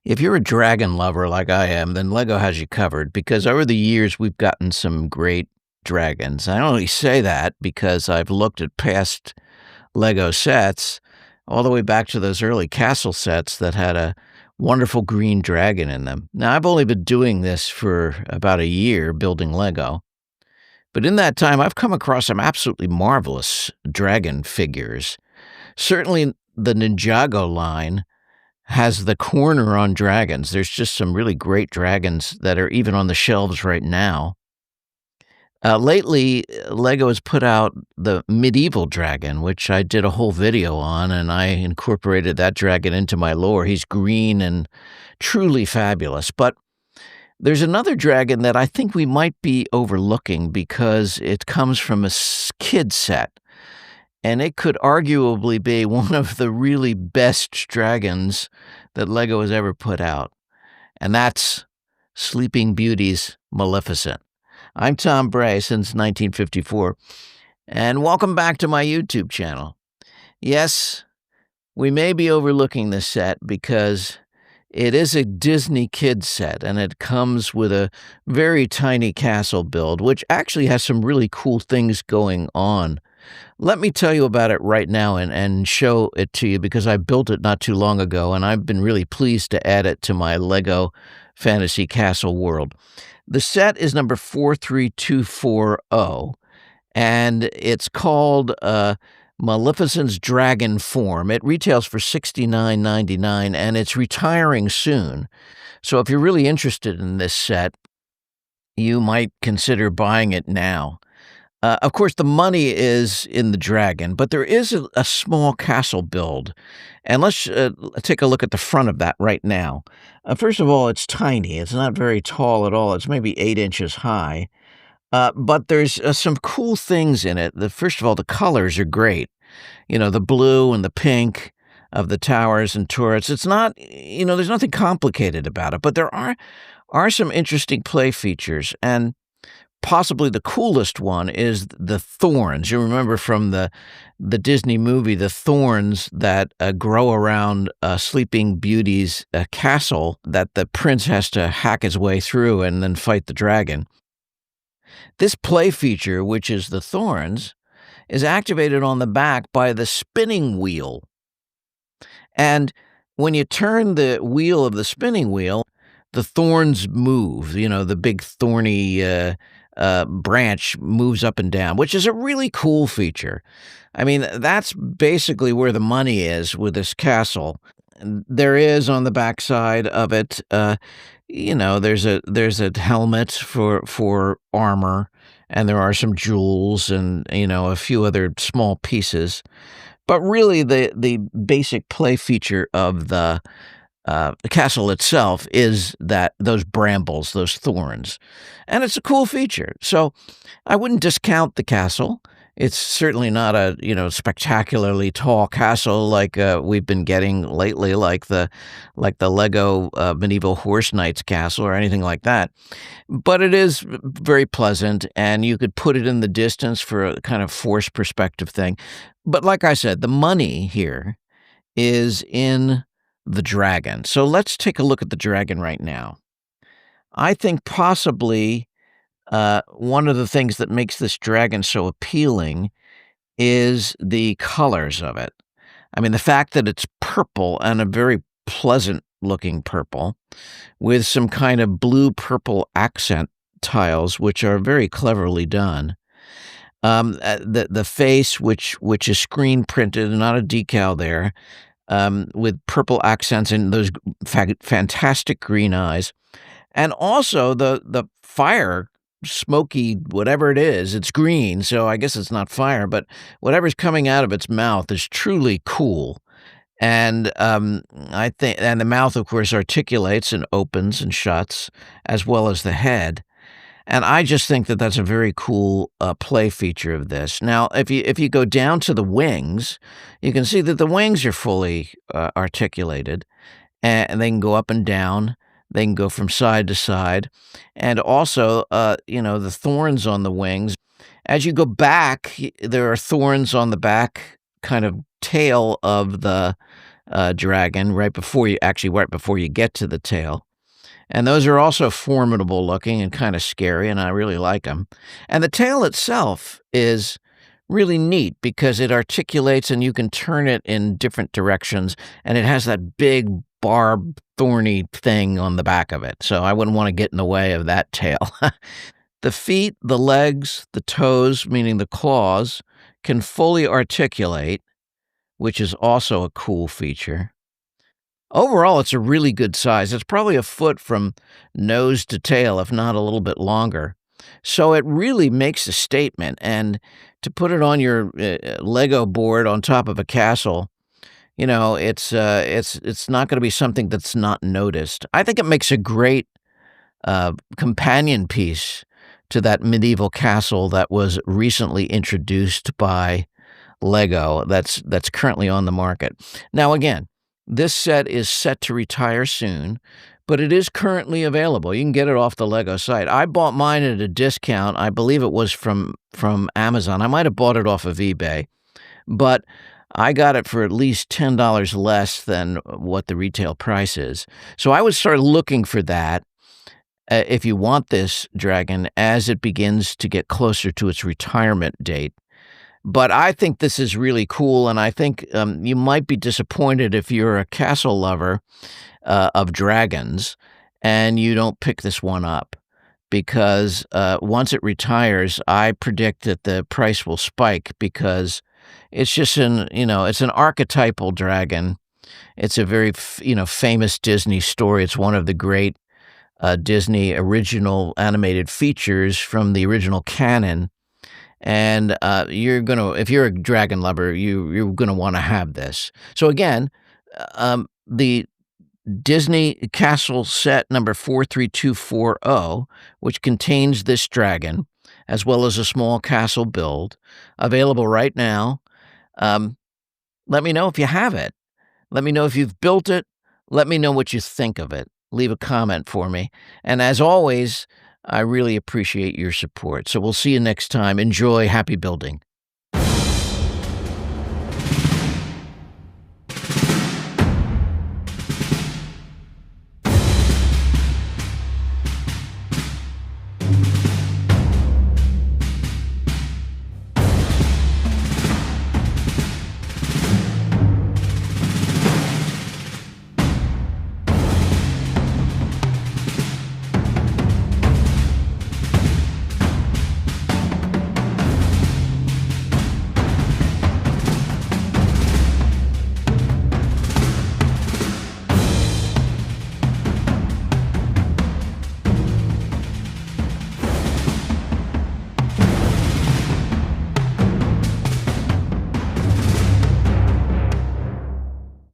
If you're a dragon lover like I am, then Lego has you covered because over the years we've gotten some great dragons. I only say that because I've looked at past Lego sets all the way back to those early castle sets that had a wonderful green dragon in them. Now, I've only been doing this for about a year building Lego, but in that time I've come across some absolutely marvelous dragon figures. Certainly the Ninjago line has the corner on dragons. There's just some really great dragons that are even on the shelves right now. Lately, Lego has put out the medieval dragon, which I did a whole video on, and I incorporated that dragon into my lore. He's green and truly fabulous. But there's another dragon that I think we might be overlooking because it comes from a kid set, and it could arguably be one of the really best dragons that Lego has ever put out, and that's Sleeping Beauty's Maleficent. I'm Tom Bray since 1954, and welcome back to my YouTube channel. Yes, we may be overlooking this set because it is a Disney kids set, and it comes with a very tiny castle build, which actually has some really cool things going on. Let me tell you about it right now and show it to you because I built it not too long ago, and I've been really pleased to add it to my Lego Fantasy Castle world. The set is number 43240, and it's called Maleficent's Dragon Form. It retails for $69.99, and it's retiring soon. So if you're really interested in this set, you might consider buying it now. Of course, the money is in the dragon, but there is a small castle build. And let's take a look at the front of that right now. First of all, it's tiny. It's not very tall at all. It's maybe 8 inches high. But there's some cool things in it. First of all, the colors are great. You know, the blue and the pink of the towers and turrets. It's not, there's nothing complicated about it, but there are some interesting play features. And possibly the coolest one is the thorns. You remember from the Disney movie, the thorns that grow around Sleeping Beauty's castle that the prince has to hack his way through and then fight the dragon. This play feature, which is the thorns, is activated on the back by the spinning wheel. And when you turn the wheel of the spinning wheel, the thorns move. The big thorny branch moves up and down, which is a really cool feature. I mean, that's basically where the money is with this castle. There is on the backside of it, there's a helmet for armor, and there are some jewels and a few other small pieces. But really, the basic play feature of the castle itself is those brambles, those thorns. And it's a cool feature. So I wouldn't discount the castle. It's certainly not a, spectacularly tall castle like we've been getting lately, like the Lego Medieval Horse Knights castle or anything like that. But it is very pleasant, and you could put it in the distance for a kind of forced perspective thing. But like I said, the money here is in the dragon. So let's take a look at the dragon right now. I think possibly one of the things that makes this dragon so appealing is the colors of it. I mean, the fact that it's purple and a very pleasant looking purple with some kind of blue-purple accent tiles, which are very cleverly done. The face, which is screen printed, not a decal there, with purple accents and those fantastic green eyes. And also the fire, smoky, whatever it is, it's green, so I guess it's not fire, but whatever's coming out of its mouth is truly cool. And I think, and the mouth, of course, articulates and opens and shuts, as well as the head. And I just think that that's a very cool play feature of this. Now, if you go down to the wings, you can see that the wings are fully articulated, and they can go up and down. They can go from side to side. And also, the thorns on the wings. As you go back, there are thorns on the back kind of tail of the dragon right before you get to the tail. And those are also formidable looking and kind of scary, and I really like them. And the tail itself is really neat because it articulates and you can turn it in different directions, and it has that big barbed, thorny thing on the back of it. So I wouldn't want to get in the way of that tail. The feet, the legs, the toes, meaning the claws, can fully articulate, which is also a cool feature. Overall, it's a really good size. It's probably a foot from nose to tail, if not a little bit longer. So it really makes a statement. And to put it on your Lego board on top of a castle, it's not going to be something that's not noticed. I think it makes a great companion piece to that medieval castle that was recently introduced by Lego that's currently on the market. Now again, this set is set to retire soon, but it is currently available. You can get it off the Lego site. I bought mine at a discount. I believe it was from Amazon. I might have bought it off of eBay, but I got it for at least $10 less than what the retail price is. So I would start looking for that if you want this dragon as it begins to get closer to its retirement date. But I think this is really cool, and I think you might be disappointed if you're a castle lover of dragons and you don't pick this one up because once it retires, I predict that the price will spike because it's just it's an archetypal dragon. It's a very famous Disney story. It's one of the great Disney original animated features from the original canon. And if you're a dragon lover, you're gonna want to have this. So again, the Disney Castle set number 43240, which contains this dragon, as well as a small castle build, available right now. Let me know if you have it. Let me know if you've built it. Let me know what you think of it. Leave a comment for me. And as always, I really appreciate your support. So we'll see you next time. Enjoy. Happy building.